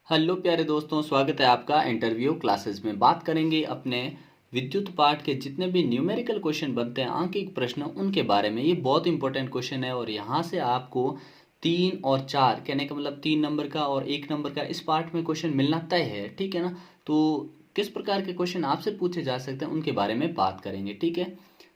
Hello प्यारे दोस्तों, स्वागत है आपका इंटरव्यू क्लासेस में। बात करेंगे अपने विद्युत पाठ के जितने भी न्यूमेरिकल क्वेश्चन बनते हैं, आंकिक प्रश्न, उनके बारे में। ये बहुत इंपॉर्टेंट क्वेश्चन है और यहाँ से आपको 3 और 4 कहने का मतलब 3 नंबर का और 1 नंबर का इस पार्ट में क्वेश्चन मिलना तय है, ठीक है ना। तो किस प्रकार के क्वेश्चन आपसे पूछे जा सकते हैं उनके बारे में बात करेंगे, ठीक है।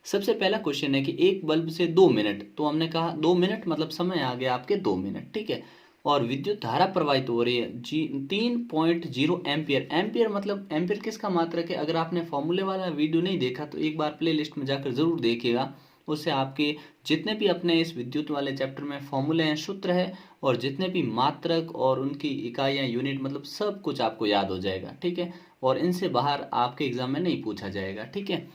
सबसे पहला क्वेश्चन है कि एक बल्ब से 2 मिनट, तो हमने कहा 2 मिनट मतलब समय आ गया आपके 2 मिनट, ठीक है। और विद्युत धारा प्रवाहित हो रही है 3.0 एम्पियर। एम्पियर मतलब एम्पियर किसका मात्रक है? अगर आपने फॉर्मूले वाला वीडियो नहीं देखा तो एक बार प्ले लिस्ट में जाकर जरूर देखिएगा। उससे आपके जितने भी अपने इस विद्युत वाले चैप्टर में फॉर्मूले हैं, सूत्र है, और जितने भी मात्रक और उनकी इकाइयाँ, यूनिट, मतलब सब कुछ आपको याद हो जाएगा, ठीक है। और इनसे बाहर आपके एग्जाम में नहीं पूछा जाएगा, ठीक है।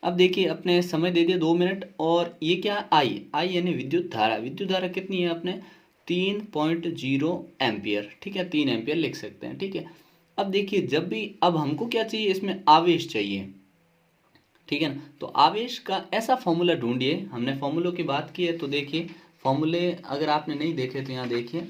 अब देखिए, अपने समय दे दिया 2 मिनट, और ये क्या आई आई यानी विद्युत धारा। विद्युत धारा कितनी है अपने? 3.0 एम्पियर, ठीक है। 3 एम्पियर लिख सकते हैं, ठीक है। अब देखिए, जब भी अब हमको क्या चाहिए, इसमें आवेश चाहिए, ठीक है ना। तो आवेश का ऐसा फॉर्मूला ढूंढिए। हमने फॉर्मूलों की बात की है, तो देखिए फॉर्मूले अगर आपने नहीं देखे तो यहाँ देखिए,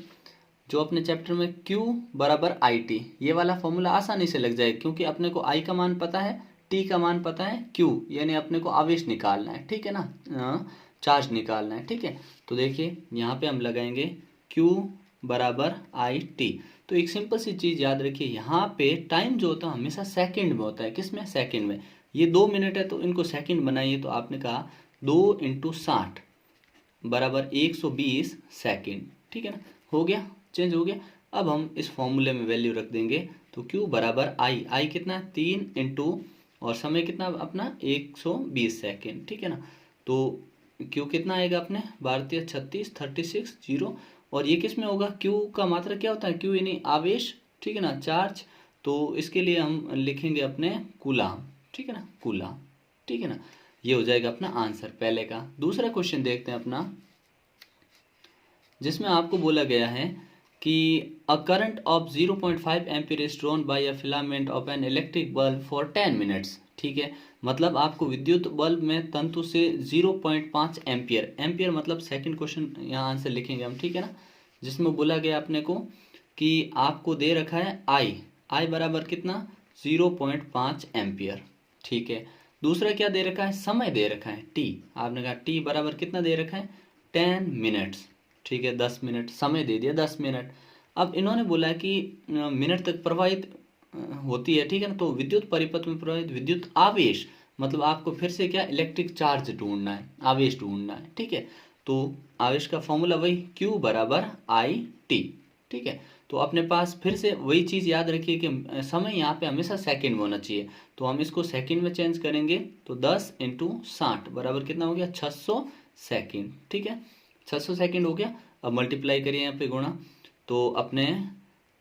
जो अपने चैप्टर में Q बराबर आई टी, ये वाला फॉर्मूला आसानी से लग जाएगा, क्योंकि अपने को I का मान पता है, T का मान पता है, Q यानी अपने को आवेश निकालना है, ठीक है ना, चार्ज निकालना है, ठीक है। तो देखिए यहाँ पे हम लगाएंगे Q बराबर आई टी। तो एक सिंपल सी चीज़ याद रखिए, यहाँ पे टाइम जो होता है हमेशा सेकंड में होता है। किस में? सेकंड में। ये 2 मिनट है तो इनको सेकंड बनाइए, तो आपने कहा 2 × 60 बराबर 120 सेकंड, ठीक है ना। हो गया, चेंज हो गया। अब हम इस फॉर्मूले में वैल्यू रख देंगे, तो Q बराबर आई कितना है? 3 इंटू, और समय कितना अपना 120 सेकेंड, ठीक है ना। तो Q कितना आएगा अपने? भारतीय 36 36 0। और ये किस में होगा? Q का मात्रा क्या होता है? Q यानी आवेश, ठीक है ना, चार्ज। तो इसके लिए हम लिखेंगे अपने कूलाम, ठीक है ना, कूलाम, ठीक है ना। ये हो जाएगा अपना आंसर पहले का। दूसरा क्वेश्चन देखते हैं अपना, जिसमें आपको बोला गया है कि a current of 0.5 ampere is drawn by a filament of an electric bulb for 10 minutes, ठीक है। मतलब आपको विद्युत बल्ब में तंतु से 0.5 एम्पियर, एम्पियर मतलब सेकंड क्वेश्चन यहाँ आंसर लिखेंगे हम, ठीक है ना। जिसमें बोला गया अपने को कि आपको दे रखा है आई बराबर कितना? 0.5 एम्पियर, ठीक है। दूसरा क्या दे रखा है? समय दे रखा है टी। आपने कहा टी बराबर कितना दे रखा है? 10 मिनट्स, ठीक है। 10 मिनट समय दे दिया, 10 मिनट। अब इन्होंने बोला कि मिनट तक प्रवाहित होती है, ठीक है ना। तो विद्युत परिपथ में प्रवाहित विद्युत आवेश, मतलब आपको फिर से क्या, इलेक्ट्रिक चार्ज ढूंढना है, आवेश ढूंढना है, ठीक है। तो आवेश का फॉर्मूला वही Q बराबर आई टी, ठीक है। तो अपने पास फिर से वही चीज़ याद रखिए कि समय यहाँ पे हमेशा सेकंड में होना चाहिए, तो हम इसको सेकंड में चेंज करेंगे। तो 10 × 60 बराबर कितना हो गया? 600 सेकंड, ठीक है। 600 सेकंड हो गया। अब मल्टीप्लाई करिए यहाँ पे, गुणा, तो अपने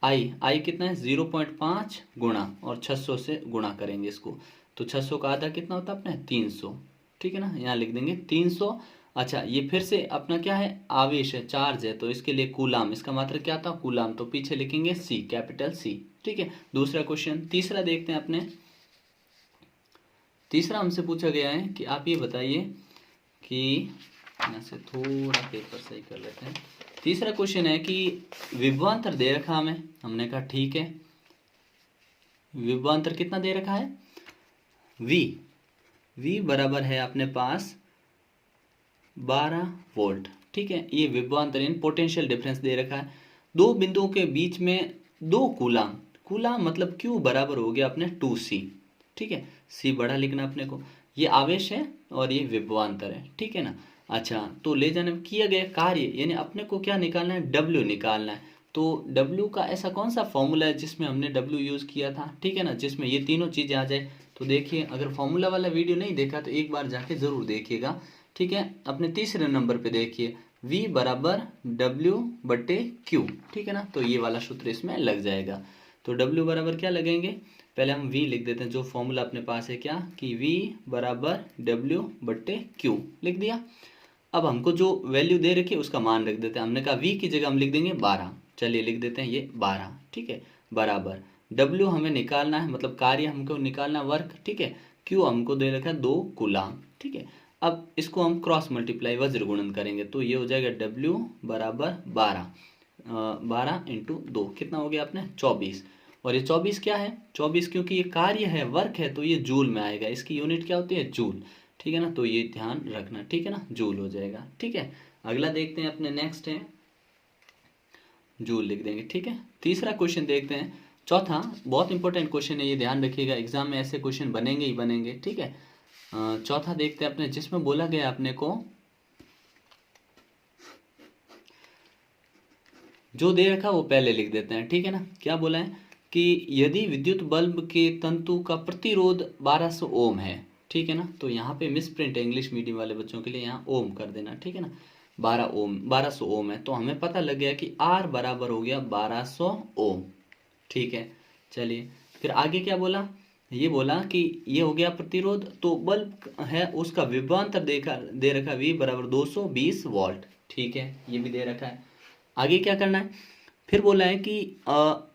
आई कितना है? 0.5 गुणा, और 600 से गुणा करेंगे इसको, तो 600 का आधा कितना होता है अपने? 300, ठीक है ना। यहाँ लिख देंगे 300। अच्छा, ये फिर से अपना क्या है? आवेश है, चार्ज है, तो इसके लिए कूलाम, इसका मात्रक क्या था? कूलाम, तो पीछे लिखेंगे सी, कैपिटल सी, ठीक है। दूसरा क्वेश्चन। तीसरा देखते हैं अपने। तीसरा हमसे पूछा गया है कि आप ये बताइए कि, यहाँ से थोड़ा पेपर सही कर लेते हैं। तीसरा क्वेश्चन है कि विभवांतर दे रखा हमें, हमने कहा ठीक है। विभवांतर कितना दे रखा है? V बराबर है अपने पास 12 वोल्ट, ठीक है। ये विभवांतर इन पोटेंशियल डिफरेंस दे रखा है। दो बिंदुओं के बीच में 2 कूलाम, कूलाम मतलब Q बराबर हो गया अपने 2C, ठीक है। C बड़ा लिखना अपने को। ये आवेश है और ये विभवांतर है, ठीक है ना। अच्छा, तो ले जाने में किया गया कार्य, यानी अपने को क्या निकालना है? W निकालना है। तो W का ऐसा कौन सा फॉर्मूला है जिसमें हमने W यूज़ किया था, ठीक है ना, जिसमें ये तीनों चीज़ें आ जाए। तो देखिए, अगर फॉर्मूला वाला वीडियो नहीं देखा तो एक बार जाके ज़रूर देखिएगा, ठीक है। अपने तीसरे नंबर पे देखिए, V बराबर W/Q, ठीक है ना। तो ये वाला सूत्र इसमें लग जाएगा। तो W बराबर क्या लगेंगे? पहले हम V लिख देते हैं, जो फॉर्मूला अपने पास है क्या, कि V बराबर W/Q लिख दिया। अब हमको जो वैल्यू दे रखी है उसका मान रख देते हैं। हमने कहा V की जगह हम लिख देंगे 12, चलिए लिख देते हैं ये 12, ठीक है। बराबर W हमें निकालना है, मतलब कार्य हमको निकालना, वर्क, ठीक है। Q हमको दे रखा है 2 कूलाम, ठीक है। अब इसको हम क्रॉस मल्टीप्लाई, वज्र गुणन करेंगे, तो ये हो जाएगा W बराबर 12 12 इंटू 2 कितना हो गया आपने 24। और ये 24 क्या है 24 क्योंकि ये कार्य है वर्क है तो ये जूल में आएगा, इसकी यूनिट क्या होती है जूल। ठीक है ना, तो ये ध्यान रखना, ठीक है ना, जूल हो जाएगा। ठीक है, अगला देखते हैं अपने, नेक्स्ट है जूल लिख देंगे। ठीक है, तीसरा क्वेश्चन देखते हैं, चौथा बहुत इंपॉर्टेंट क्वेश्चन है, ये ध्यान रखिएगा, एग्जाम में ऐसे क्वेश्चन बनेंगे ही बनेंगे। ठीक है, चौथा देखते हैं अपने, जिसमें बोला गया अपने को जो दे रखा वो पहले लिख देते हैं। ठीक है ना, क्या बोला है कि यदि विद्युत बल्ब के तंतु का प्रतिरोध 1200 ओम है, ठीक है ना, तो यहाँ पे मिस प्रिंट है इंग्लिश मीडियम वाले बच्चों के लिए, यहाँ ओम कर देना। ठीक है ना, 1200 ओम है, तो हमें पता लग गया कि आर बराबर हो गया 1200 ओम। ठीक है, चलिए फिर आगे क्या बोला, ये बोला कि ये हो गया प्रतिरोध, तो बल्ब है उसका विभवांतर दे रखा V बराबर 220 वोल्ट। ठीक है, ये भी दे रखा है। आगे क्या करना है, फिर बोला है कि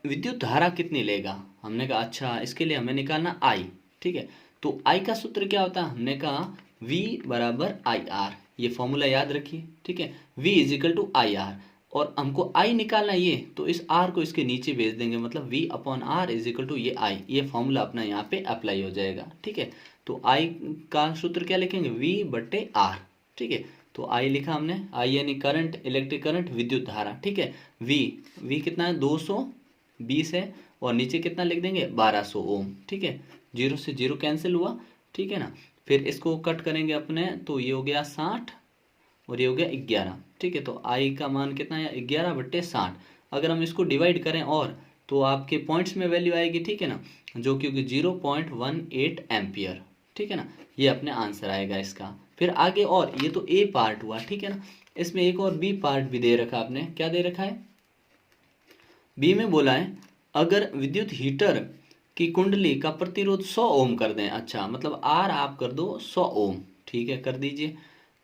विद्युत धारा कितनी लेगा। हमने कहा अच्छा इसके लिए हमें निकालना I। ठीक है, तो I का सूत्र क्या होता है, हमने कहा V बराबर IR, ये फॉर्मूला याद रखिए। ठीक है, V is equal to IR, और हमको I निकालना ये, तो इस R को इसके नीचे भेज देंगे, मतलब V upon R is equal to ये I, ये फॉर्मूला अपना यहाँ पे अप्लाई हो जाएगा। ठीक है, तो I का सूत्र क्या लिखेंगे, V बटे R। ठीक है, तो I लिखा हमने, I यानी करंट, इलेक्ट्रिक करंट, विद्युत धारा। ठीक है, V कितना है 220 है, और नीचे कितना लिख देंगे 1200 ओम। ठीक है, जीरो से जीरो कैंसिल हुआ। ठीक है ना, फिर इसको कट करेंगे अपने, तो ये हो गया 60 और ये हो गया 11। ठीक है, तो I का मान कितना है 11 बट्टे 60। अगर हम इसको डिवाइड करें और, तो आपके पॉइंट्स में वैल्यू आएगी। ठीक है ना, जो क्योंकि 0.18 एम्पियर। ठीक है ना, ये अपने आंसर आएगा इसका। फिर आगे, और ये तो ए पार्ट हुआ। ठीक है ना, इसमें एक और बी पार्ट भी दे रखा आपने, क्या दे रखा है, बी में बोला है अगर विद्युत हीटर की कुंडली का प्रतिरोध 100 ओम कर दें, अच्छा मतलब आर आप कर दो 100 ओम। ठीक है, कर दीजिए।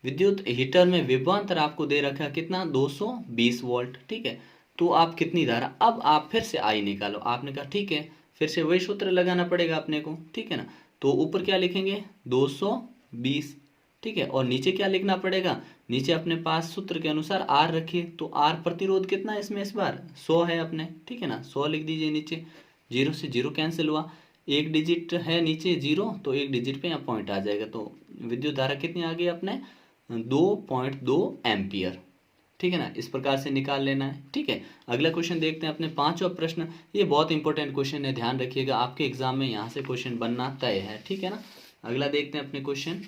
विद्युत हीटर में विभवांतर आपको दे रखा है कितना 220 वोल्ट। ठीक है, तो आप कितनी धारा, अब आप फिर से आई निकालो। आपने कहा ठीक है, फिर से वही सूत्र लगाना पड़ेगा अपने को। ठीक है ना, तो ऊपर क्या लिखेंगे 220। ठीक है, और नीचे क्या लिखना पड़ेगा, नीचे अपने पास सूत्र के अनुसार आर रखिए, तो आर प्रतिरोध कितना है इसमें, इस बार 100 है अपने। ठीक है ना, 100 लिख दीजिए नीचे, जीरो से जीरो कैंसिल हुआ, एक डिजिट है नीचे जीरो, तो एक डिजिट पे यहाँ पॉइंट आ जाएगा, तो विद्युत धारा कितनी आ गई अपने 2.2 एम्पियर। ठीक है ना, इस प्रकार से निकाल लेना है। ठीक है, अगला क्वेश्चन देखते हैं अपने, पांचवा प्रश्न, ये बहुत इंपॉर्टेंट क्वेश्चन है, ध्यान रखिएगा, आपके एग्जाम में यहाँ से क्वेश्चन बनना तय है। ठीक है ना, अगला देखते हैं अपने क्वेश्चन,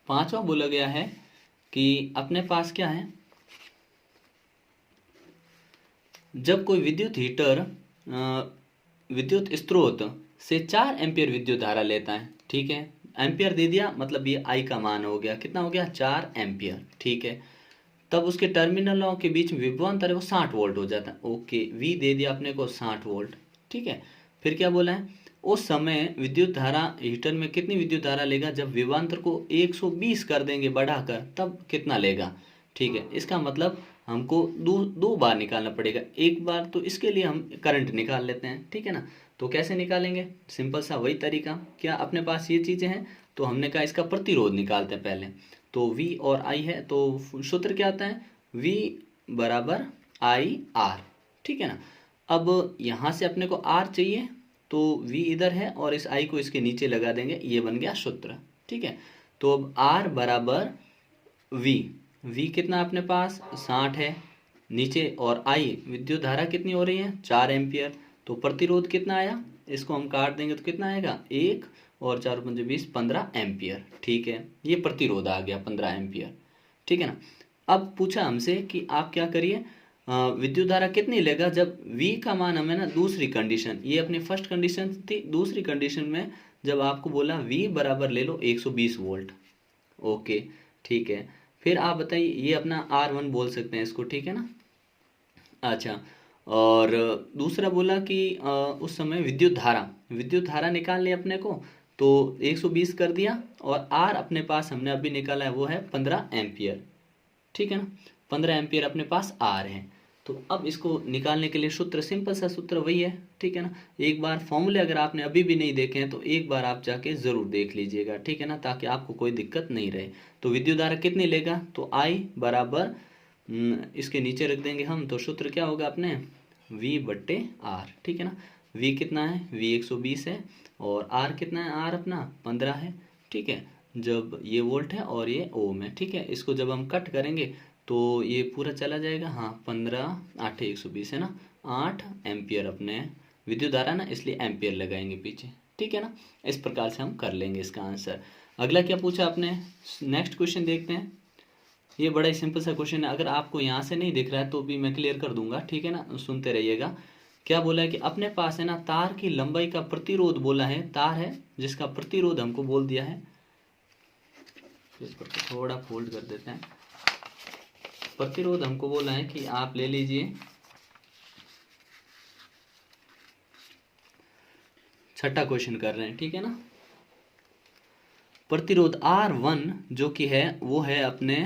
पांचवा बोला गया है कि अपने पास क्या है, जब कोई विद्युत हीटर विद्युत स्रोत से 4 एम्पियर विद्युत धारा लेता है। ठीक है, एम्पियर दे दिया, मतलब ये आई का मान हो गया, कितना हो गया 4 एम्पियर। ठीक है, तब उसके टर्मिनलों के बीच में विभवांतर है वो 60 वोल्ट हो जाता है। ओके, वी दे दिया अपने को 60 वोल्ट। ठीक है, फिर क्या बोला है, उस समय विद्युत धारा हीटर में कितनी विद्युत धारा लेगा, जब विभवांतर को 120 कर देंगे बढ़ाकर, तब कितना लेगा। ठीक है, इसका मतलब हमको दो बार निकालना पड़ेगा, एक बार तो इसके लिए हम करंट निकाल लेते हैं। ठीक है ना, तो कैसे निकालेंगे, सिंपल सा वही तरीका, क्या अपने पास ये चीज़ें हैं, तो हमने कहा इसका प्रतिरोध निकालते हैं पहले, तो V और I है, तो सूत्र क्या आता है V बराबर IR। ठीक है ना, अब यहाँ से अपने को R चाहिए, तो V इधर है और इस I को इसके नीचे लगा देंगे, ये बन गया सूत्र। ठीक है, तो अब R बराबर V कितना अपने पास 60 है नीचे, और I विद्युत धारा कितनी हो रही है 4 एम्पियर, तो प्रतिरोध कितना आया, इसको हम काट देंगे तो कितना आएगा 1 और 4 पंजे 20, 15 एम्पियर। ठीक है, ये प्रतिरोध आ गया 15 एम्पियर। ठीक है ना, अब पूछा हमसे कि आप क्या करिए, विद्युत धारा कितनी लेगा जब V का मान हमें ना, दूसरी कंडीशन, ये अपनी फर्स्ट कंडीशन थी, दूसरी कंडीशन में जब आपको बोला V बराबर ले लो 120 वोल्ट। ओके, ठीक है, फिर आप बताइए, ये अपना R1 बोल सकते हैं इसको। ठीक है ना, अच्छा, और दूसरा बोला कि उस समय विद्युत धारा निकालनी अपने को, तो 120 कर दिया, और R अपने पास हमने अभी निकाला है वो है 15 एम्पियर। ठीक है ना, 15 एम्पियर अपने पास R है, तो अब इसको निकालने के लिए सूत्र, सिंपल सा सूत्र वही है। ठीक है ना, एक बार फॉर्मूले अगर आपने अभी भी नहीं देखे हैं तो एक बार आप जाके ज़रूर देख लीजिएगा। ठीक है ना, ताकि आपको कोई दिक्कत नहीं रहे। तो विद्युत धारा कितनी लेगा, तो I बराबर इसके नीचे रख देंगे हम, तो सूत्र क्या होगा अपने V/R, ठीक है ना। V कितना है, V 120 है, और R कितना है, R अपना 15 है, ठीक है। जब ये वोल्ट है और ये ओम है, ठीक है। इसको जब हम कट करेंगे तो ये पूरा चला जाएगा, हाँ 15 8 120 है ना, 8 एम्पियर अपने विद्युत धारा ना, इसलिए एम्पियर लगाएंगे पीछे, ठीक है ना। इस प्रकार से हम कर लेंगे इसका आंसर। अगला क्या पूछा आपने, नेक्स्ट क्वेश्चन देखते हैं। ये बड़ा ही सिंपल सा क्वेश्चन है, अगर आपको यहाँ से नहीं दिख रहा है तो भी मैं क्लियर कर दूंगा, ठीक है ना, सुनते रहिएगा। क्या बोला है कि अपने पास है ना तार की लंबाई का प्रतिरोध बोला है, तार है जिसका प्रतिरोध हमको बोल दिया है, थोड़ा फोल्ड कर देते हैं। प्रतिरोध हमको बोला है कि आप ले लीजिए, छठा क्वेश्चन कर रहे हैं, ठीक है ना। प्रतिरोध R1 जो कि है वो है अपने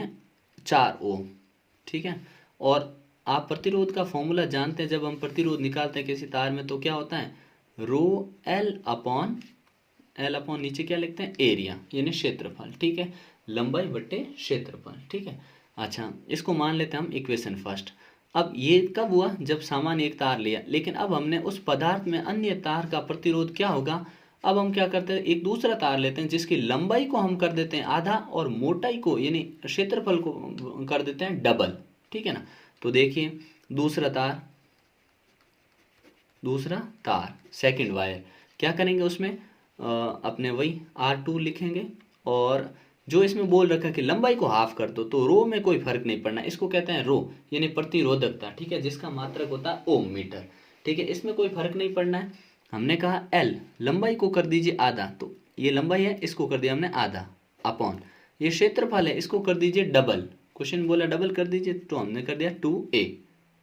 4 ओम, ठीक है। और आप प्रतिरोध का फॉर्मूला जानते हैं, जब हम प्रतिरोध निकालते हैं किसी तार में तो क्या होता है, रो एल अपॉन नीचे क्या लिखते हैं, एरिया यानी क्षेत्रफल, ठीक है, लंबाई बटे क्षेत्रफल, ठीक है। अच्छा, इसको मान लेते हैं हम इक्वेशन फर्स्ट। अब ये कब हुआ, जब सामान्य एक तार लिया, लेकिन अब हमने उस पदार्थ में अन्य तार का प्रतिरोध क्या होगा। अब हम क्या करते हैं, एक दूसरा तार लेते हैं जिसकी लंबाई को हम कर देते हैं आधा और मोटाई को यानी क्षेत्रफल को कर देते हैं डबल, ठीक है ना। तो देखिए दूसरा तार सेकंड वायर, क्या करेंगे उसमें अपने वही R2 लिखेंगे, और जो इसमें बोल रखा है कि लंबाई को हाफ कर दो, तो रो में कोई फर्क नहीं पड़ना, इसको कहते हैं रो यानी प्रतिरोधकता, ठीक है, जिसका मात्रक होता है ओम मीटर, ठीक है। इसमें कोई फर्क नहीं पड़ना है। हमने कहा L लंबाई को कर दीजिए आधा, तो ये लंबाई है इसको कर दिया हमने आधा, अपॉन ये क्षेत्रफल है इसको कर दीजिए डबल, क्वेश्चन बोला डबल कर दीजिए तो हमने कर दिया 2a,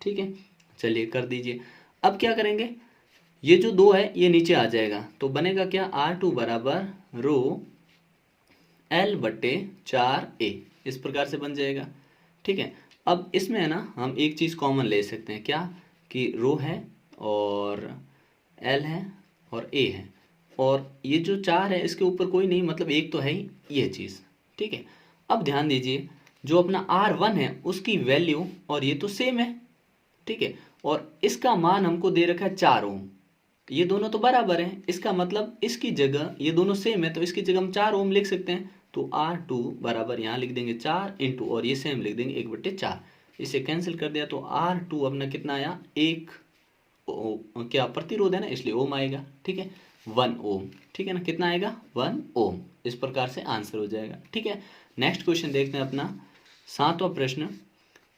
ठीक है। चलिए कर दीजिए। अब क्या करेंगे, ये जो 2 है ये नीचे आ जाएगा, तो बनेगा क्या, R2 बराबर रो L/4a, इस प्रकार से बन जाएगा, ठीक है। अब इसमें है ना हम एक चीज़ कॉमन ले सकते हैं, क्या, कि रो है और L है और A है, और ये जो 4 है इसके ऊपर कोई नहीं, मतलब एक तो है ही ये चीज़, ठीक है। अब ध्यान दीजिए, जो अपना R1 है उसकी वैल्यू और ये तो सेम है, ठीक है, और इसका मान हमको दे रखा है 4 ओम, ये दोनों तो बराबर हैं, इसका मतलब इसकी जगह ये दोनों सेम है तो इसकी जगह हम 4 ओम लिख सकते हैं, तो R2 बराबर यहाँ लिख देंगे 4 इंटू और ये सेम लिख देंगे 1/4, इसे कैंसिल कर दिया तो R2 अपना कितना आया, एक क्या प्रतिरोध है ना इसलिए ओम आएगा, ठीक है, 1 ओम, ठीक है ना, कितना आएगा 1 ओम, इस प्रकार से आंसर हो जाएगा, ठीक है। नेक्स्ट क्वेश्चन देखते हैं अपना 7वां प्रश्न,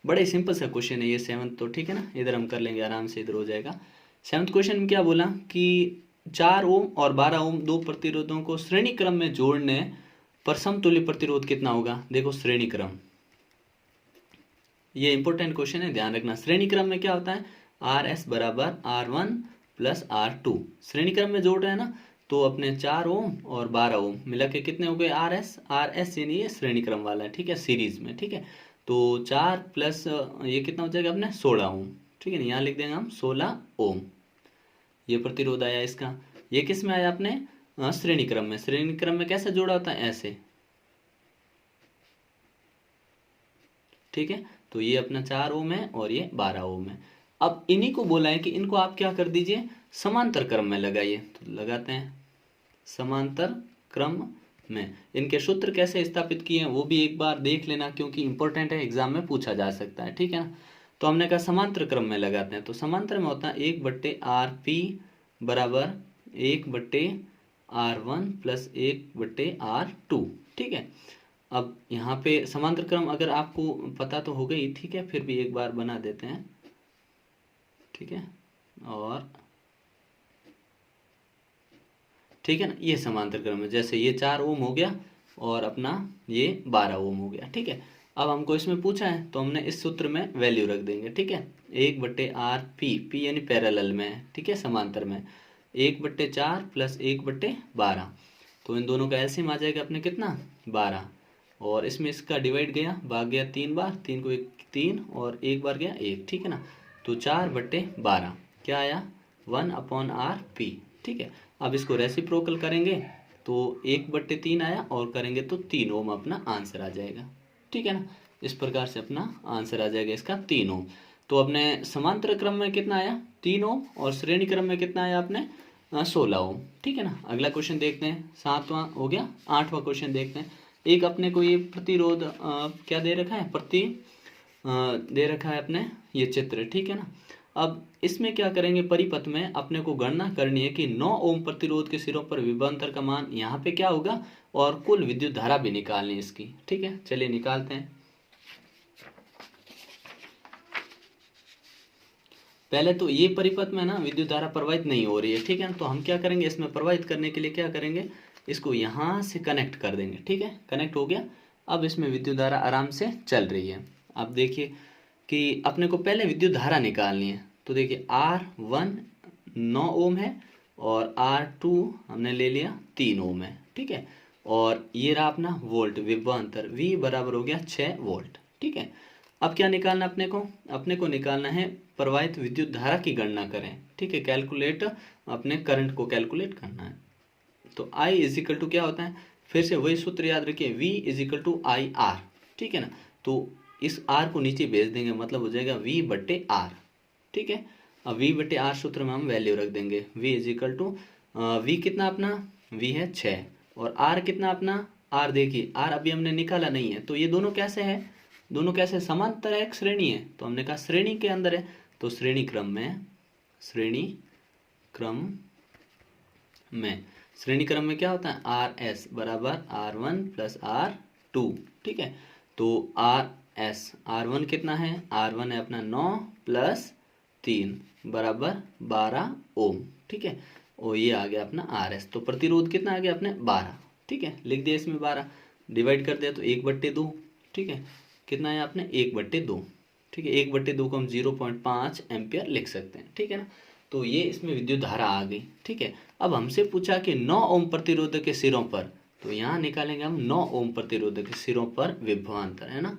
बड़े सिंपल सा क्वेश्चन है ये 7th, तो ठीक है ना, इधर हम कर लेंगे आराम से, इधर हो जाएगा। 7th क्वेश्चन में क्या बोला कि 4 ओम और 12 ओम दो प्रतिरोधों को श्रेणी क्रम में जोड़ने पर समतुल्य प्रतिरोध कितना होगा। देखो श्रेणी क्रम, ये इंपॉर्टेंट क्वेश्चन है, ध्यान रखना। श्रेणी क्रम में क्या होता है, RS बराबर R1 प्लस R2, श्रेणी क्रम में जोड़ रहे हैं ना, तो अपने 4 ओम और 12 ओम मिला के कितने हो गए, RS यानी ये श्रेणी क्रम वाला है, ठीक है, सीरीज में, ठीक है। तो 4 प्लस ये कितना हो जाएगा अपने 16 ओम, ठीक है ना, यहाँ लिख देंगे हम 16 ओम, ये प्रतिरोध आया इसका। ये किस में आया अपने श्रेणी क्रम में, श्रेणी क्रम में कैसे जोड़ा होता है, ऐसे, ठीक है। तो ये अपना 4 ओम है और ये 12 ओम है। अब इन्हीं को बोला है कि इनको आप क्या कर दीजिए, समांतर क्रम में लगाइए, तो लगाते हैं समांतर क्रम में। इनके सूत्र कैसे स्थापित किए हैं वो भी एक बार देख लेना, क्योंकि इंपॉर्टेंट है, एग्जाम में पूछा जा सकता है, ठीक है ना। तो हमने कहा समांतर क्रम में लगाते हैं, तो समांतर में होता है 1/RP बराबर 1/R1 प्लस 1/R2, ठीक है। अब यहाँ पे समांतर क्रम अगर आपको पता तो हो गई, ठीक है, फिर भी एक बार बना देते हैं, ठीक है, और ठीक है ना, ये समांतर क्रम है, जैसे ये 4 ओम हो गया और अपना ये 12 ओम हो गया, ठीक है। अब हमको इसमें पूछा है तो हमने इस सूत्र में वैल्यू रख देंगे, ठीक है, 1/RP, P यानी पैरेलल में है, ठीक है, समांतर में 1/4 प्लस 1/12, तो इन दोनों का एलसीएम आ जाएगा अपने कितना 12, और इसमें इसका डिवाइड गया, भाग गया 3 बार, 3 को 1 3 और 1 बार गया 1, ठीक है ना, तो 4/12 क्या आया 1/RP, ठीक है। अब इसको रेसिप्रोकल करेंगे तो 1/3 आया और करेंगे तो 3 ओम अपना आंसर आ जाएगा, ठीक है ना। इस प्रकार से अपना आंसर आ जाएगा इसका 3 ओम। तो अपने समांतर क्रम में कितना आया 3 ओम और श्रेणी क्रम में कितना आया अपने 16 ओम। ठीक है ना। अगला क्वेश्चन देखते हैं, 7वां हो गया। 8वां क्वेश्चन देखते हैं। एक अपने को ये प्रतिरोध क्या दे रखा है, दे रखा है अपने ये चित्र। ठीक है ना। अब इसमें क्या करेंगे, परिपथ में अपने को गणना करनी है कि 9 ओम प्रतिरोध के सिरों पर विभवांतर का मान यहाँ पे क्या होगा और कुल विद्युत धारा भी निकालनी है इसकी। ठीक है, चलिए निकालते हैं। पहले तो ये परिपथ में ना विद्युत धारा प्रवाहित नहीं हो रही है। ठीक है ना। तो हम क्या करेंगे, इसमें प्रवाहित करने के लिए क्या करेंगे, इसको यहाँ से कनेक्ट कर देंगे। ठीक है, कनेक्ट हो गया। अब इसमें विद्युत धारा आराम से चल रही है। अब देखिए कि अपने को पहले विद्युत धारा निकालनी है। तो देखिए R1 9 ओम है और R2 हमने ले लिया 3 ओम है। ठीक है, और ये रहा अपना वोल्ट विभवांतर, V बराबर हो गया 6 वोल्ट। ठीक है, अब क्या निकालना अपने को निकालना है प्रवाहित विद्युत धारा की गणना करें। ठीक है, कैलकुलेट, अपने करंट को कैलकुलेट करना है। तो I इजिकल टू क्या होता है, फिर से वही सूत्र याद रखिए, V is equal to I R. ठीक है ना। तो इस R को नीचे भेज देंगे, मतलब हो जाएगा V बट्टे R। ठीक है, अब V बट्टे R सूत्र में हम वैल्यू रख देंगे। V इजिकल टू V कितना अपना, V है 6 और R कितना अपना, R देखिए R अभी हमने निकाला नहीं है। तो ये दोनों कैसे है, दोनों कैसे समांतर है, श्रेणी है। तो हमने कहा श्रेणी के अंदर है, तो श्रेणी क्रम में क्या होता है, RS बराबर R1 प्लस R2। ठीक है, तो R1 कितना है, R1 है अपना 9 प्लस 3 बराबर 12 ओम। ठीक है, और ये आ गया अपना RS। तो प्रतिरोध कितना आ गया अपने 12। ठीक है, लिख दिया इसमें 12, डिवाइड कर दिया तो 1/2। ठीक है, कितना है आपने 1/2। ठीक है, 1/2 को हम 0.5 एम्पियर लिख सकते हैं। ठीक है ना। तो ये इसमें विद्युत धारा आ गई। ठीक है, अब हमसे पूछा कि 9 ओम प्रतिरोधक के सिरों पर, तो यहाँ निकालेंगे हम 9 ओम प्रतिरोधक के सिरों पर विभवांतर, है ना,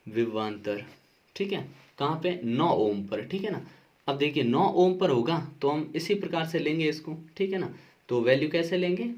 विभवांतर। ठीक है, कहाँ पे 9 ओम पर। ठीक है ना। अब देखिए 9 ओम पर होगा तो हम इसी प्रकार से लेंगे इसको। ठीक है ना। तो वैल्यू कैसे लेंगे,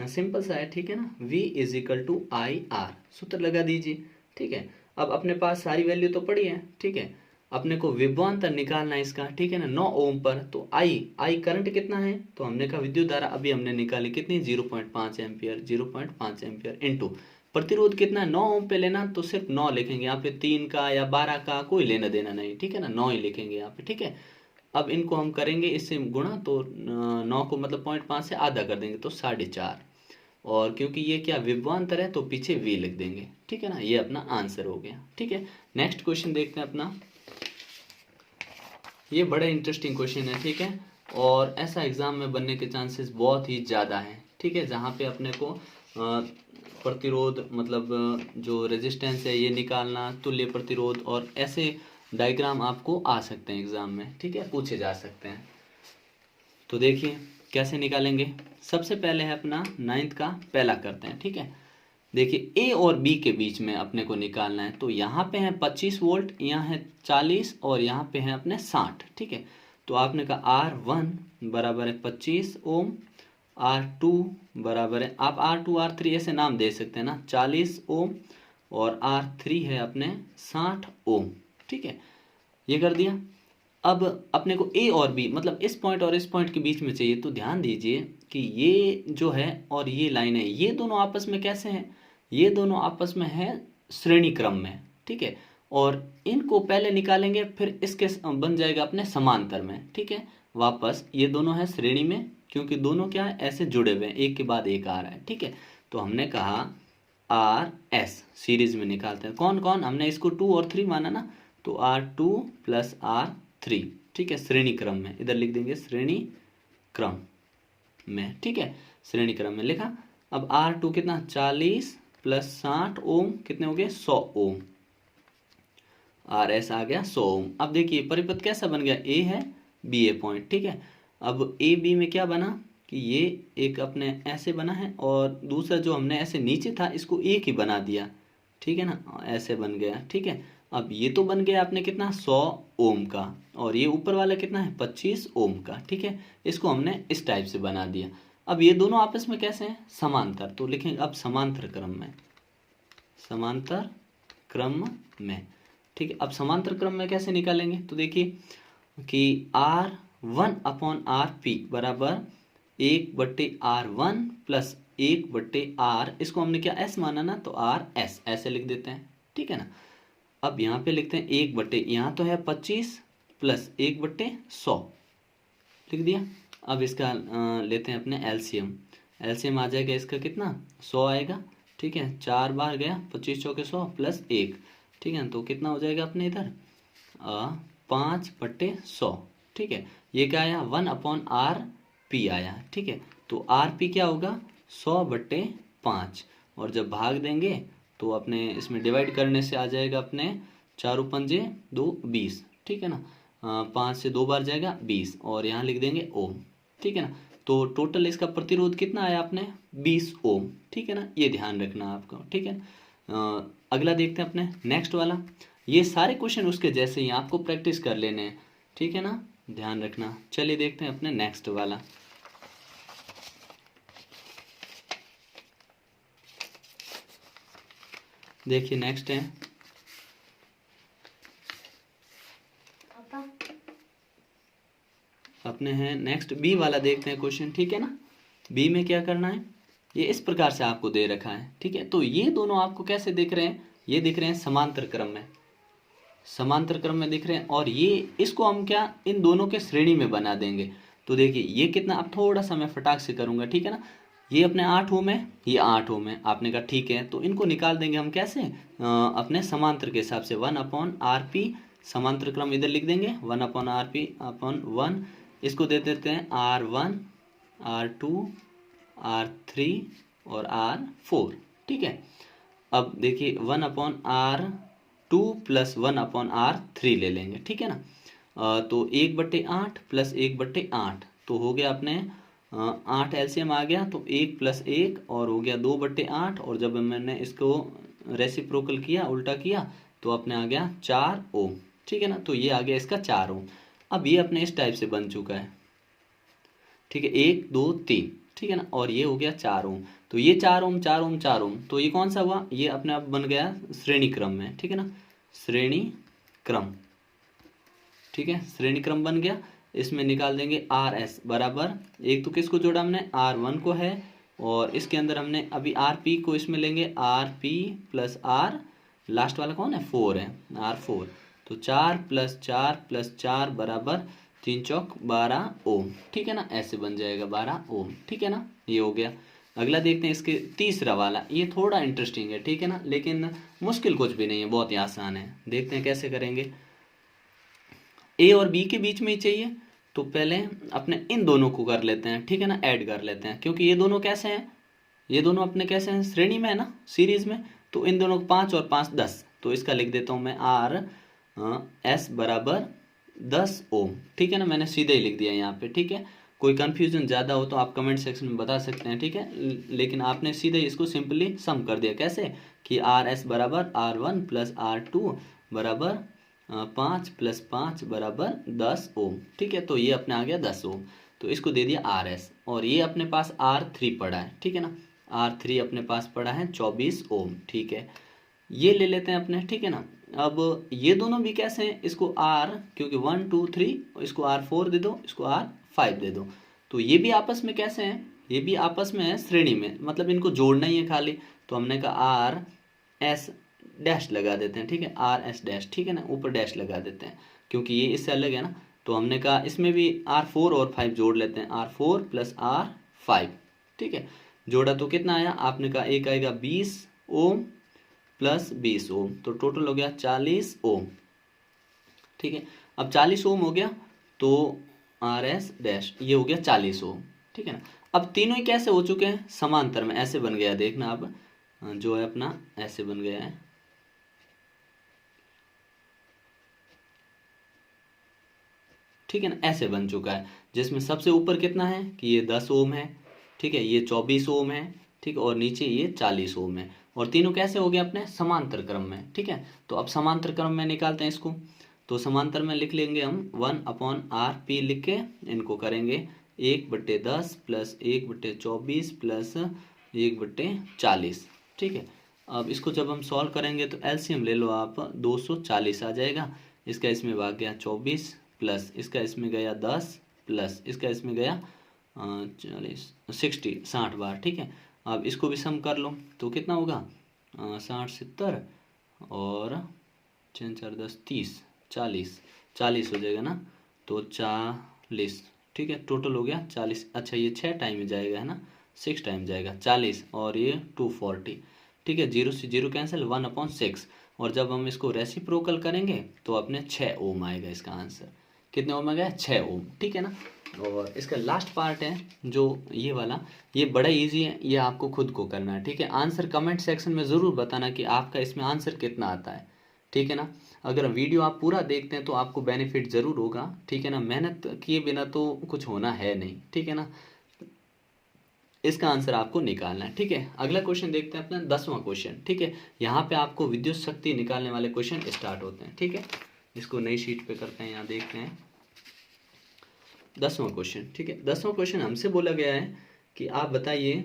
सिंपल सा है। ठीक है ना, V is equal to I R, सूत्र लगा दीजिए। ठीक है, अब अपने पास सारी वैल्यू तो पड़ी है। ठीक है, अपने को विभवांतर निकालना है इसका। ठीक है ना, 9 ओम पर। तो आई करंट कितना है, तो हमने कहा विद्युत धारा अभी हमने निकाली कितनी, 0.5 एम्पियर। 0.5 एम्पियर इंटू प्रतिरोध कितना, 9 ओम पे लेना तो सिर्फ 9 लिखेंगे यहाँ पे, 3 का या 12 का कोई लेना देना नहीं। ठीक है ना, 9 ही लिखेंगे यहाँ पे। ठीक है, अब इनको हम करेंगे इससे गुणा, तो 9 को मतलब 0.5 से आधा कर देंगे तो 4.5। और क्योंकि ये क्या विभवांतर है तो पीछे V लिख देंगे। ठीक है ना, ये अपना आंसर हो गया। ठीक है, नेक्स्ट क्वेश्चन देखते हैं अपना। ये बड़ा इंटरेस्टिंग क्वेश्चन है। ठीक है, और ऐसा एग्जाम में बनने के चांसेस बहुत ही ज़्यादा हैं। ठीक है, जहाँ पे अपने को प्रतिरोध मतलब जो रेजिस्टेंस है ये निकालना, तुल्य प्रतिरोध, और ऐसे डायग्राम आपको आ सकते हैं एग्जाम में। ठीक है, पूछे जा सकते हैं। तो देखिए कैसे निकालेंगे। सबसे पहले है अपना 9th का पहला करते हैं। ठीक है, देखिए A और B के बीच में अपने को निकालना है। तो यहाँ पे है 25 वोल्ट, यहाँ है 40 और यहाँ पे है अपने 60। ठीक है, तो आपने कहा R1 बराबर है 25 ओम, R2 बराबर है, आप R2 R3 ऐसे नाम दे सकते हैं ना, 40 ओम, और R3 है अपने 60 ओम। ठीक है, ये कर दिया। अब अपने को A और B मतलब इस पॉइंट और इस पॉइंट के बीच में चाहिए। तो ध्यान दीजिए कि ये जो है और ये लाइन है, ये दोनों आपस में कैसे हैं, ये दोनों आपस में है श्रेणी क्रम में। ठीक है, और इनको पहले निकालेंगे फिर इसके बन जाएगा अपने समांतर में। ठीक है, वापस ये दोनों है श्रेणी में क्योंकि दोनों क्या है ऐसे जुड़े हुए हैं, एक के बाद एक आ रहा है। ठीक है, तो हमने कहा RS सीरीज में निकालते हैं। कौन कौन, हमने इसको 2 और 3 माना ना, तो R2 प्लस R3। ठीक है, श्रेणी क्रम में, इधर लिख देंगे श्रेणी क्रम में। ठीक है, श्रेणी क्रम में लिखा। अब R2 कितना, 40 प्लस 60 ओम, कितने हो गए 100 ओम। RS आ गया 100 ओम। अब देखिए परिपथ कैसा बन गया, A है B है पॉइंट। ठीक है, अब A B में क्या बना कि ये एक अपने ऐसे बना है और दूसरा जो हमने ऐसे नीचे था इसको एक ही बना दिया। ठीक है ना, ऐसे बन गया। ठीक है, अब ये तो बन गया आपने कितना 100 ओम का, और ये ऊपर वाला कितना है 25 ओम का। ठीक है, इसको हमने इस टाइप से बना दिया। अब ये दोनों आपस में कैसे हैं, समांतर, तो लिखेंगे अब समांतर क्रम में, समांतर क्रम में। ठीक है, अब समांतर क्रम में कैसे निकालेंगे, तो देखिए कि R1/RP बराबर 1/R1 प्लस 1/R, इसको हमने क्या S माना ना, तो RS ऐसे लिख देते हैं। ठीक है ना, अब यहाँ पे लिखते हैं 1/, यहाँ तो है 25 प्लस 1/100 लिख दिया। अब इसका लेते हैं अपने एलसीएम, एलसीएम आ जाएगा इसका कितना, 100 आएगा। ठीक है, 4 बार गया, 25 चौके 100 प्लस 1, ठीक है, तो कितना हो जाएगा अपने इधर 5/100। ठीक है, ये क्या आया 1/RP आया। ठीक है, तो RP क्या होगा 100/5, और जब भाग देंगे तो अपने इसमें डिवाइड करने से आ जाएगा अपने 4 पंजे 2 20। ठीक है ना, 5 से 2 बार जाएगा 20, और यहाँ लिख देंगे ओम। ठीक है ना, तो टोटल इसका प्रतिरोध कितना आया अपने 20 ओम। ठीक है ना, ये ध्यान रखना आपको। ठीक है, अगला देखते हैं अपने नेक्स्ट वाला। ये सारे क्वेश्चन उसके जैसे ही आपको प्रैक्टिस कर लेने हैं। ठीक है ना, ध्यान रखना। चलिए देखते हैं अपने नेक्स्ट वाला। देखिए नेक्स्ट है अपने हैं नेक्स्ट बी वाला, देखते हैं क्वेश्चन। ठीक है ना, बी में क्या करना है, ये इस प्रकार से आपको दे रखा है। ठीक है, तो ये दोनों आपको कैसे दिख रहे हैं, ये दिख रहे हैं समांतर क्रम में, समांतर क्रम में दिख रहे हैं, और ये इसको हम क्या इन दोनों के श्रेणी में बना देंगे। तो देखिए ये कितना, अब थोड़ा सा मैं फटाक से करूंगा। ठीक है ना, ये अपने 8 ओम है, ये 8 ओम है, आपने कहा ठीक है, तो इनको निकाल देंगे हम कैसे, अपने समांतर के हिसाब से 1/RP, समांतर क्रम इधर लिख देंगे 1/RP/1, इसको दे देते हैं R1, R2, R3 और R4। ठीक है, अब देखिए 1/R2 प्लस 1/R3 ले लेंगे। ठीक है ना, तो 1/8 प्लस 1/8, तो हो गया अपने 8 एलसीएम आ गया, तो 1 प्लस 1 और हो गया 2/8, और जब मैंने इसको रेसिप्रोकल किया, उल्टा किया, तो अपने आ गया 4 ओम। ठीक है ना, तो ये आ गया इसका 4 ओम। अब ये अपने इस टाइप से बन चुका है। ठीक है, 1 2 3, ठीक है ना, और ये हो गया 4 ओम। तो ये 4 ओम 4 ओम 4 ओम, तो ये कौन सा हुआ, ये अपने आप बन गया श्रेणी क्रम में। ठीक है ना, श्रेणी क्रम। ठीक है, श्रेणी क्रम बन गया। इसमें निकाल देंगे RS बराबर, एक तो किसको जोड़ा हमने, R1 को है, और इसके अंदर हमने अभी RP को इसमें लेंगे, RP प्लस R, लास्ट वाला कौन है 4 है, R4, तो 4 प्लस 4 प्लस 4 बराबर 3 चौक 12 ओम। ठीक है ना, ऐसे बन जाएगा 12 ओम। ठीक है ना, ये हो गया। अगला देखते हैं इसके तीसरा वाला, ये थोड़ा इंटरेस्टिंग है। ठीक है ना, लेकिन मुश्किल कुछ भी नहीं है, बहुत ही आसान है। देखते हैं कैसे करेंगे। ए और बी के बीच में ही चाहिए, तो पहले अपने इन दोनों को कर लेते हैं। ठीक है ना, ऐड कर लेते हैं, क्योंकि ये दोनों कैसे हैं, ये दोनों अपने कैसे हैं, श्रेणी में है ना, सीरीज में, तो इन दोनों को 5 और 5 10, तो इसका लिख देता हूँ मैं RS बराबर 10 ओम। ठीक है ना, मैंने सीधे ही लिख दिया यहाँ पे। ठीक है, कोई कंफ्यूजन ज़्यादा हो तो आप कमेंट सेक्शन में बता सकते हैं। ठीक है, लेकिन आपने सीधे इसको सिंपली सम कर दिया, कैसे कि RS बराबर R1 प्लस R2 बराबर 5 प्लस 5 बराबर 10 ओम। ठीक है, तो ये अपने आ गया 10 ओम, तो इसको दे दिया RS, और ये अपने पास R3 पड़ा है। ठीक है ना, R3 अपने पास पड़ा है 24 ओम। ठीक है, ये ले लेते हैं अपने। ठीक है ना, अब ये दोनों भी कैसे हैं, इसको R, क्योंकि 1 2 3, इसको R4 दे दो, इसको R5 दे दो, तो ये भी आपस में कैसे हैं, ये भी आपस में है श्रेणी में, मतलब इनको जोड़ना ही है खाली। तो हमने कहा RS डैश लगा देते हैं। ठीक है, RS डैश, ठीक है ना, ऊपर डैश लगा देते हैं, क्योंकि ये इससे अलग है ना। तो हमने कहा इसमें भी R4 और 5 जोड़ लेते हैं, R4 प्लस R5। ठीक है, जोड़ा तो कितना आया, आपने कहा एक आएगा 20 ओम प्लस 20 ओम, तो टोटल हो गया 40 ओम। ठीक है, अब 40 ओम हो गया, तो RS डैश ये हो गया 40 ओम। ठीक है ना, अब तीनों ही कैसे हो चुके हैं, समांतर में, ऐसे बन गया, देखना अब जो है अपना ऐसे बन गया है। ठीक है ना, ऐसे बन चुका है, जिसमें सबसे ऊपर कितना है कि ये 10 ओम है। ठीक है, ये 24 ओम है। ठीक है, और नीचे ये 40 ओम है, और तीनों कैसे हो गए अपने समांतर क्रम में। ठीक है, तो अब समांतर क्रम में निकालते हैं इसको, तो समांतर में लिख लेंगे हम 1/RP लिख के इनको करेंगे 1/10 प्लस 1/24 प्लस 1/40। ठीक है, अब इसको जब हम सॉल्व करेंगे तो एलसीएम ले लो आप, 240 आ जाएगा। इसका इसमें भाग गया 24 प्लस इसका इसमें गया 10 प्लस इसका इसमें गया 60 बार। ठीक है, अब इसको भी सम कर लो तो कितना होगा 60 70 और 6 4 10 30 40 हो जाएगा ना, तो 40। ठीक है, टोटल हो गया 40। अच्छा ये 6 टाइम में जाएगा है ना, 6 टाइम जाएगा 40 और ये 240। ठीक है, 0 से 0 कैंसिल, 1/6। और जब हम इसको रेसिप्रोकल करेंगे तो अपने 6 ओम आएगा इसका आंसर। कितने ओम आ गया 6 ओम। ठीक है ना, और इसका लास्ट पार्ट है जो ये वाला, ये बड़ा इजी है, ये आपको खुद को करना है। ठीक है, आंसर कमेंट सेक्शन में ज़रूर बताना कि आपका इसमें आंसर कितना आता है। ठीक है ना, अगर वीडियो आप पूरा देखते हैं तो आपको बेनिफिट ज़रूर होगा। ठीक है ना, मेहनत किए बिना तो कुछ होना है नहीं। ठीक है ना, इसका आंसर आपको निकालना है। ठीक है, अगला क्वेश्चन देखते हैं अपना 10वां क्वेश्चन। ठीक है, यहाँ पे आपको विद्युत शक्ति निकालने वाले क्वेश्चन स्टार्ट होते हैं। ठीक है, इसको नई शीट पे करते हैं, यहाँ देखते हैं 10वां क्वेश्चन। ठीक है, 10वां क्वेश्चन हमसे बोला गया है कि आप बताइए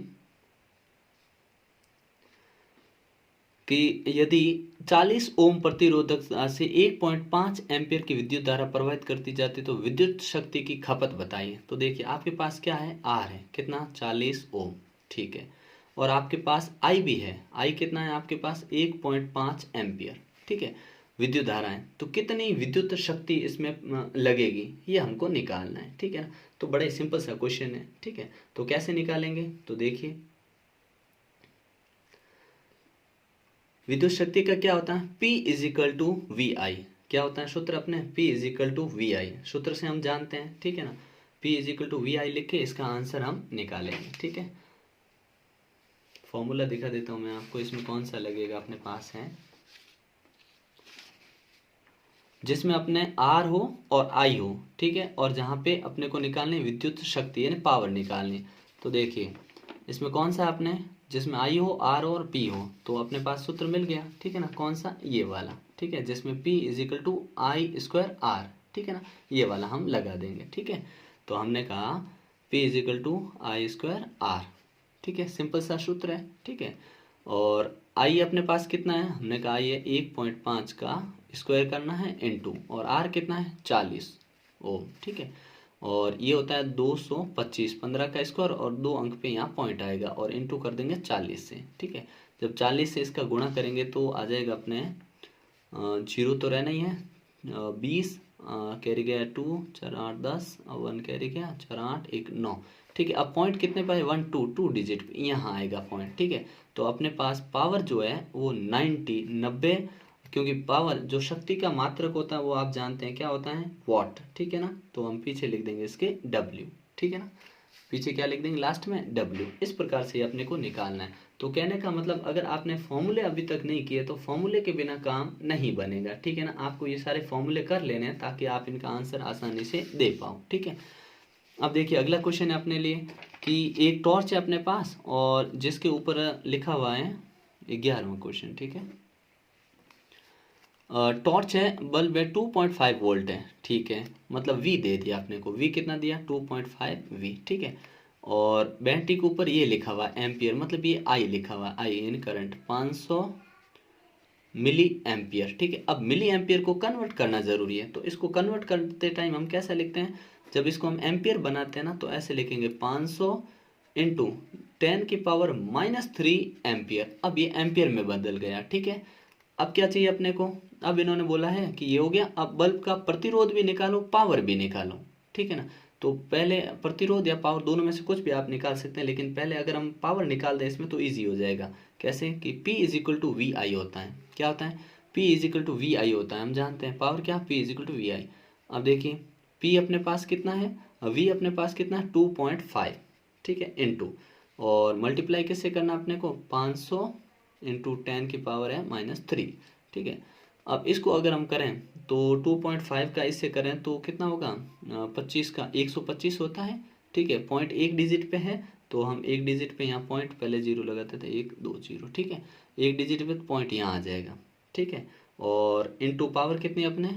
कि यदि 40 ओम प्रतिरोधक से 1.5 एम्पियर की विद्युत धारा प्रवाहित करती जाती तो विद्युत शक्ति की खपत बताइए। तो देखिए आपके पास क्या है, आर है कितना 40 ओम। ठीक है, और आपके पास आई भी है, आई कितना है आपके पास 1.5 एम्पियर। ठीक है, विद्युत धारा है, तो कितनी विद्युत शक्ति इसमें लगेगी ये हमको निकालना है। ठीक है ना, तो बड़ा ही सिंपल सा क्वेश्चन है। ठीक है, तो कैसे निकालेंगे, तो देखिए विद्युत शक्ति का क्या होता है, P इजिकल टू वी आई। क्या होता है सूत्र अपने, P इजिकल टू वी आई, सूत्र से हम जानते हैं। ठीक है ना, P इजिकल टू वी आई लिख के इसका आंसर हम निकालेंगे। ठीक है, फॉर्मूला दिखा देता हूं मैं आपको, इसमें कौन सा लगेगा अपने पास है, जिसमें अपने R हो और I हो। ठीक है, और जहाँ पे अपने को निकालनी विद्युत शक्ति यानी पावर निकालनी। तो देखिए इसमें कौन सा अपने, जिसमें I हो R हो और P हो, तो अपने पास सूत्र मिल गया। ठीक है ना, कौन सा, ये वाला। ठीक है, जिसमें P इजिकल टू I²R। ठीक है ना, ये वाला हम लगा देंगे। ठीक है, तो हमने कहा P इजिकल टू I²R। ठीक है, सिंपल सा सूत्र है। ठीक है, और I अपने पास कितना है, हमने कहा ये 1.5 का स्क्वायर करना है इनटू, और R कितना है 40 ओम। ठीक है, और ये होता है 225, 15 का स्क्वायर और 2 अंक पे यहाँ पॉइंट आएगा और इनटू कर देंगे 40 से। ठीक है, जब 40 से इसका गुणा करेंगे तो आ जाएगा अपने 0 तो रहना ही है, 20 कैरी गया 2 4 8 10 और 1 कैरी गया 4 8 1 9। ठीक है, अब पॉइंट कितने पे है, 1 2 2 डिजिट पे यहाँ आएगा पॉइंट। ठीक है, तो अपने पास पावर जो है वो 90, क्योंकि पावर जो शक्ति का मात्रक होता है वो आप जानते हैं क्या होता है, वॉट। ठीक है ना, तो हम पीछे लिख देंगे इसके W। ठीक है ना, पीछे क्या लिख देंगे लास्ट में W। इस प्रकार से अपने को निकालना है। तो कहने का मतलब अगर आपने फॉर्मूले अभी तक नहीं किए तो फॉर्मूले के बिना काम नहीं बनेगा। ठीक है ना, आपको ये सारे फॉर्मूले कर लेने हैं ताकि आप इनका आंसर आसानी से दे पाओ। ठीक है, अब देखिए अगला क्वेश्चन है अपने लिए कि एक टॉर्च है अपने पास और जिसके ऊपर लिखा हुआ है 11वां क्वेश्चन। ठीक है, टॉर्च है, बल्ब है 2.5 वोल्ट है। ठीक है, मतलब V दे दिया अपने को, V कितना दिया 2.5 V। ठीक है, और बैटरी के ऊपर ये लिखा हुआ एम्पियर, मतलब ये I लिखा हुआ, I in current 500 milliampere. ठीक है, अब मिली एम्पियर को कन्वर्ट करना ज़रूरी है, तो इसको कन्वर्ट करते टाइम हम कैसे लिखते हैं, जब इसको हम एम्पियर बनाते हैं ना तो ऐसे लिखेंगे 500 इंटू 10⁻³ एम्पियर। अब ये एम्पियर में बदल गया। ठीक है, अब क्या चाहिए अपने को, अब इन्होंने बोला है कि ये हो गया, अब बल्ब का प्रतिरोध भी निकालो पावर भी निकालो। ठीक है ना, तो पहले प्रतिरोध या पावर दोनों में से कुछ भी आप निकाल सकते हैं, लेकिन पहले अगर हम पावर निकाल दें इसमें तो इजी हो जाएगा। कैसे कि P इजिकल टू वी आई होता है, क्या होता है P इजिकल टू वी आई होता है, हम जानते हैं पावर क्या, P इजिकल टू वी आई। अब देखिए P अपने पास कितना है, V अपने पास कितना है 2.5। ठीक है, इनटू, और मल्टीप्लाई किससे करना अपने को 500 इंटू 10⁻³ ठीक है, अब इसको अगर हम करें तो 2.5 का इससे करें तो कितना होगा 25 का 125 होता है। ठीक है, पॉइंट एक डिजिट पे है तो हम एक डिजिट पे यहाँ पॉइंट पहले 0 लगाते थे, 1 2 0। ठीक है, एक डिजिट पे पॉइंट यहाँ आ जाएगा। ठीक है, और इनटू पावर कितनी अपने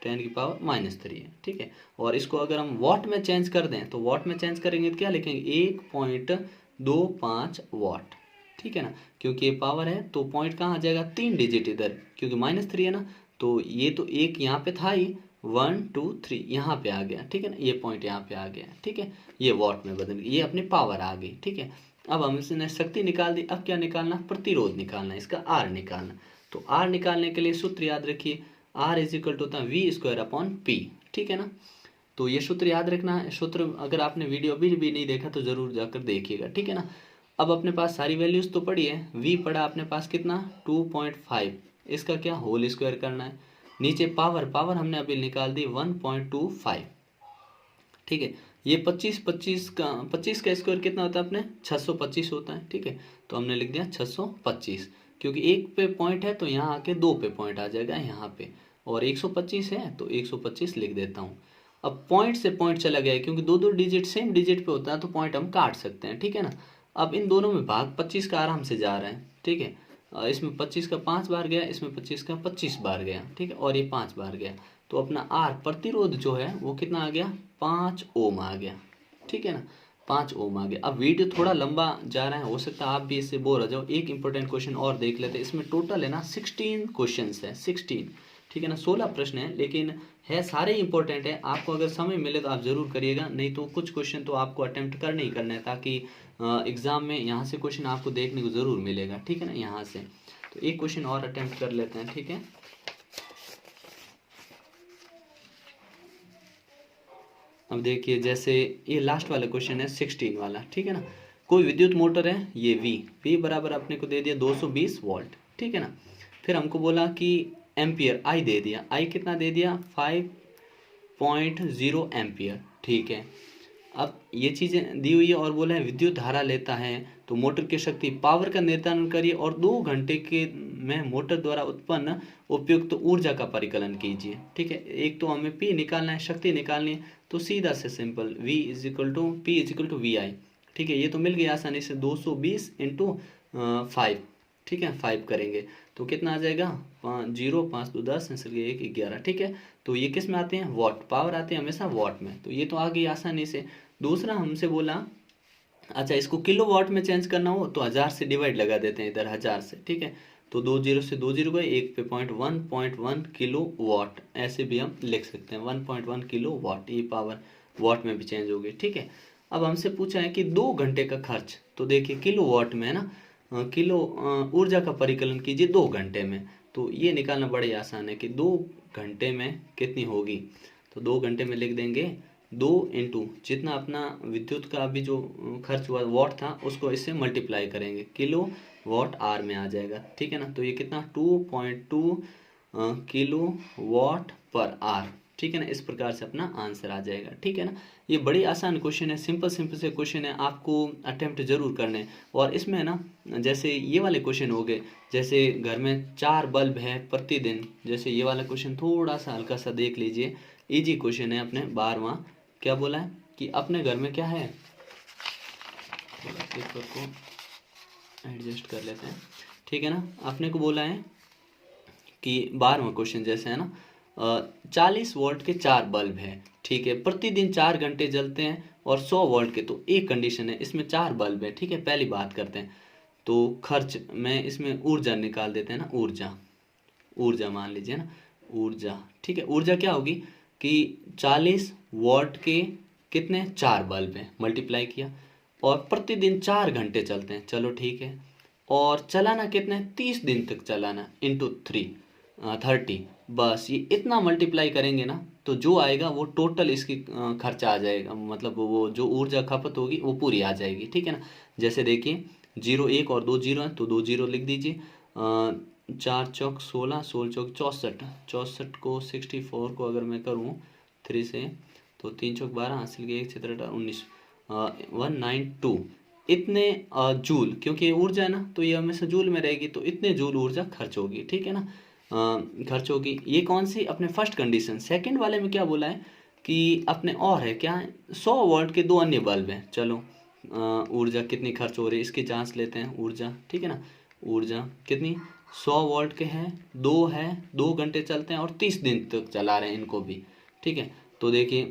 10⁻³ है, ठीक है। और इसको अगर हम वॉट में चेंज कर दें तो वॉट में चेंज करेंगे तो क्या लिखेंगे 1.25 वाट, ठीक है ना। क्योंकि ये पावर है तो पॉइंट कहाँ आ जाएगा 3 डिजिट इधर, क्योंकि -3 है ना, तो ये तो एक यहाँ पे था ही 1 2 3 यहाँ पे आ गया, ठीक है ना, ये पॉइंट यहाँ पे आ गया, ठीक है। ये वॉट में बदल गई, ये अपनी पावर आ गई, ठीक है। अब हम इसने शक्ति निकाल दी, अब क्या निकालना, प्रतिरोध निकालना, इसका आर निकालना। तो आर निकालने के लिए सूत्र याद रखिए, आर इज इक्वल टू होता है V²/P, ठीक है ना। तो ये सूत्र याद रखना है। सूत्र अगर आपने वीडियो अभी भी नहीं देखा तो ज़रूर जाकर देखिएगा, ठीक है ना। अब अपने पास सारी वैल्यूज़ तो पड़ी है, V पड़ा अपने पास कितना 2.5, इसका क्या होल स्क्वायर करना है। नीचे पावर हमने अभी निकाल दी 1.25, ठीक है। ये 25 का स्क्वायर कितना होता है अपने 625 होता है, ठीक है। तो हमने लिख दिया 625, क्योंकि एक पे पॉइंट है तो यहाँ आके 2 पे पॉइंट आ जाएगा यहाँ पे, और 125 है तो 125 लिख देता हूँ। अब पॉइंट से पॉइंट चला गया है, क्योंकि दो डिजिट सेम डिजिट पे होता है तो पॉइंट हम काट सकते हैं, ठीक है ना। अब इन दोनों में भाग 25 का आराम से जा रहा है, ठीक है। इसमें 25 का 5 बार गया, इसमें 25 का 25 बार गया, ठीक है, और ये 5 बार गया। तो अपना आर प्रतिरोध जो है वो कितना आ गया 5 ओम आ गया, ठीक है ना, 5 ओम आ गया। अब वीडियो थोड़ा लंबा जा रहा है, हो सकता है आप भी इससे बोर हो जाओ। एक इंपॉर्टेंट क्वेश्चन और देख लेते हैं, इसमें टोटल है ना 16 क्वेश्चन है, 16, ठीक है ना, 16 प्रश्न है, लेकिन है सारे इंपॉर्टेंट है। आपको अगर समय मिले तो आप ज़रूर करिएगा, नहीं तो कुछ क्वेश्चन तो आपको अटेम्प्ट करने ही करना है, ताकि एग्ज़ाम में यहाँ से क्वेश्चन आपको देखने को ज़रूर मिलेगा, ठीक है ना, यहाँ से। तो एक क्वेश्चन और अटेम्प्ट कर लेते हैं, ठीक है। अब देखिए, जैसे ये लास्ट वाला क्वेश्चन है 16 वाला, ठीक है ना। कोई विद्युत मोटर है, ये V बराबर अपने को दे दिया 220 वोल्ट, ठीक है ना। फिर हमको बोला कि एम्पियर I दे दिया, I कितना दे दिया 5.0 एम्पियर, ठीक है। अब ये चीज़ें दी हुई है और बोला है विद्युत धारा लेता है तो मोटर की शक्ति पावर का निर्धारण करिए और 2 घंटे के में मोटर द्वारा उत्पन्न उपयुक्त ऊर्जा का परिकलन कीजिए, ठीक है। एक तो हमें P निकालना है, शक्ति निकालनी है, तो सीधा से सिंपल V = P = VI, ठीक है। ये तो मिल गया आसानी से 220 × 5, ठीक है, 5 करेंगे तो कितना आ जाएगा 0 5 2 10 1 11, ठीक है। तो ये किस में आते हैं वॉट, पावर आते हैं हमेशा वॉट में, तो ये तो आ गई आसानी से। दूसरा हमसे बोला, अच्छा इसको किलो वाट में चेंज करना हो तो 1000 से डिवाइड लगा देते हैं इधर 1000 से, ठीक है। तो 2 0 से 2 0 गए, एक पे पॉइंट 1.1 किलो वाट, ऐसे भी हम लिख सकते हैं 1.1 किलो वाट, ये पावर वाट में भी चेंज होगी, ठीक है। अब हमसे पूछा है कि 2 घंटे का खर्च, तो देखिए किलो वाट में है ना, किलो ऊर्जा का परिकलन कीजिए 2 घंटे में, तो ये निकालना बड़े आसान है कि 2 घंटे में कितनी होगी। तो 2 घंटे में लिख देंगे 2 × जितना अपना विद्युत का अभी जो खर्च हुआ वॉट था उसको इससे मल्टीप्लाई करेंगे, किलो वाट आर में आ जाएगा, ठीक है ना। तो ये कितना 2.2 किलो वाट पर आर, ठीक है ना। इस प्रकार से अपना आंसर आ जाएगा, ठीक है ना। ये बड़ी आसान क्वेश्चन है, सिंपल से क्वेश्चन है, आपको अटेम्प्ट जरूर करने। और इसमें है ना, जैसे ये वाले क्वेश्चन हो गए, जैसे घर में 4 बल्ब है प्रतिदिन, जैसे ये वाला क्वेश्चन थोड़ा सा हल्का सा देख लीजिए, इजी क्वेश्चन है अपने 12वां। क्या बोला है कि अपने घर में क्या है, पेपर को एडजस्ट कर लेते हैं, ठीक है ना। अपने को बोला है कि 12वां क्वेश्चन जैसे है ना, 40 वोल्ट के 4 बल्ब है, ठीक है, प्रतिदिन 4 घंटे जलते हैं और 100 वोल्ट के, तो एक कंडीशन है इसमें 4 बल्ब है, ठीक है। पहली बात करते हैं तो खर्च में इसमें ऊर्जा निकाल देते हैं ना, ऊर्जा मान लीजिए ना, ऊर्जा, ठीक है। ऊर्जा क्या होगी कि 40 वोल्ट के कितने 4 बल्ब हैं, मल्टीप्लाई किया, और प्रतिदिन 4 घंटे चलते हैं, चलो ठीक है। और चलाना कितने 30 दिन तक चलाना, इंटू 30, बस ये इतना मल्टीप्लाई करेंगे ना तो जो आएगा वो टोटल इसकी खर्चा आ जाएगा, मतलब वो जो ऊर्जा खपत होगी वो पूरी आ जाएगी, ठीक है ना। जैसे देखिए 0 1 और 2 0 है तो 2 0 लिख दीजिए, 4 चौक 16, 16 चौक 64, 64 को 64 को अगर मैं करूँ 3 से तो 3 चौक 12, हासिल के 1 क्षेत्र 19, 192 इतने जूल, क्योंकि ये ऊर्जा है ना तो ये हमेशा जूल में रहेगी, तो इतने जूल ऊर्जा खर्च होगी, ठीक है ना, खर्च होगी। ये कौन सी अपने फर्स्ट कंडीशन। सेकंड वाले में क्या बोला है कि अपने और है क्या है 100 वोल्ट के 2 अन्य बल्ब हैं, चलो ऊर्जा कितनी खर्च हो रही है इसकी जांच लेते हैं, ऊर्जा, ठीक है ना, ऊर्जा कितनी 100 वोल्ट के हैं, 2 है, 2 घंटे चलते हैं और 30 दिन तक चला रहे हैं इनको भी। ठीक है, तो देखिए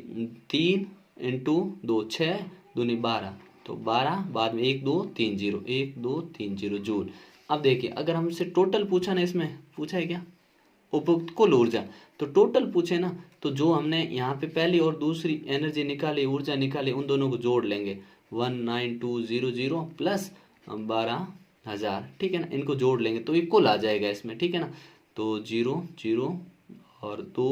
3 इंटू 2 6 दूनी 12, तो 12 बाद में 1 2 3 0 1 2 3 0 जूल। अब देखिए अगर हमसे टोटल पूछा ना, इसमें पूछा है क्या उपयुक्त कुल ऊर्जा, तो टोटल पूछे ना तो जो हमने यहाँ पे पहली और दूसरी एनर्जी निकाली, ऊर्जा निकाली, उन दोनों को जोड़ लेंगे 19200 प्लस 12,000। ठीक है ना, इनको जोड़ लेंगे तो ये कुल आ जाएगा इसमें। ठीक है ना, तो 0 0 और 2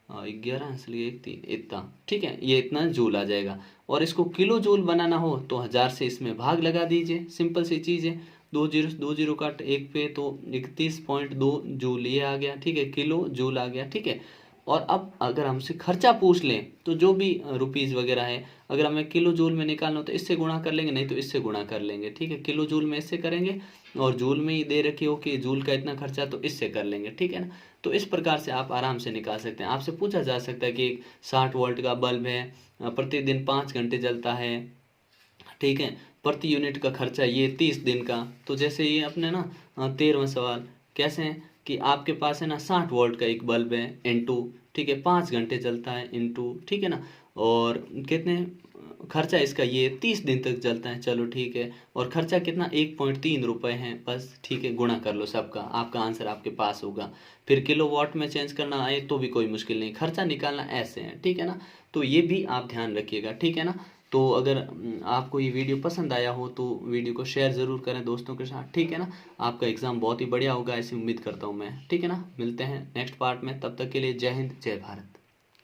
11 इसलिए 1 3 इतना। ठीक है, ये इतना जूल आ जाएगा। और इसको किलो जूल बनाना हो तो 1000 से इसमें भाग लगा दीजिए, सिंपल सी चीज़ है। 2 जीरो काट एक पे तो 31.2 जूल ये आ गया। ठीक है, किलो जूल आ गया। ठीक है, और अब अगर हमसे खर्चा पूछ लें तो जो भी रुपीज़ वगैरह है, अगर हमें किलो जूल में निकालना हो तो इससे गुणा कर लेंगे, नहीं तो इससे गुणा कर लेंगे। ठीक है, किलो जूल में इससे करेंगे और जूल में ही दे रखी हो कि जूल का इतना खर्चा, तो इससे कर लेंगे। ठीक है ना, तो इस प्रकार से आप आराम से निकाल सकते हैं। आपसे पूछा जा सकता है कि एक 60 वोल्ट का बल्ब है, प्रतिदिन 5 घंटे जलता है। ठीक है, प्रति यूनिट का खर्चा ये 30 दिन का। तो जैसे ये अपने ना 13वां सवाल कैसे है कि आपके पास है ना 60 वोल्ट का एक बल्ब है इनटू, ठीक है, 5 घंटे चलता है इनटू, ठीक है ना, और कितने खर्चा इसका ये 30 दिन तक चलता है। चलो ठीक है, और खर्चा कितना 1.3 रुपये है बस। ठीक है, गुणा कर लो सबका, आपका आंसर आपके पास होगा। फिर किलो वाट में चेंज करना आए तो भी कोई मुश्किल नहीं, खर्चा निकालना ऐसे है। ठीक है ना, तो ये भी आप ध्यान रखिएगा। ठीक है ना, तो अगर आपको ये वीडियो पसंद आया हो तो वीडियो को शेयर ज़रूर करें दोस्तों के साथ। ठीक है ना, आपका एग्ज़ाम बहुत ही बढ़िया होगा ऐसी उम्मीद करता हूँ मैं। ठीक है ना, मिलते हैं नेक्स्ट पार्ट में, तब तक के लिए जय हिंद जय भारत।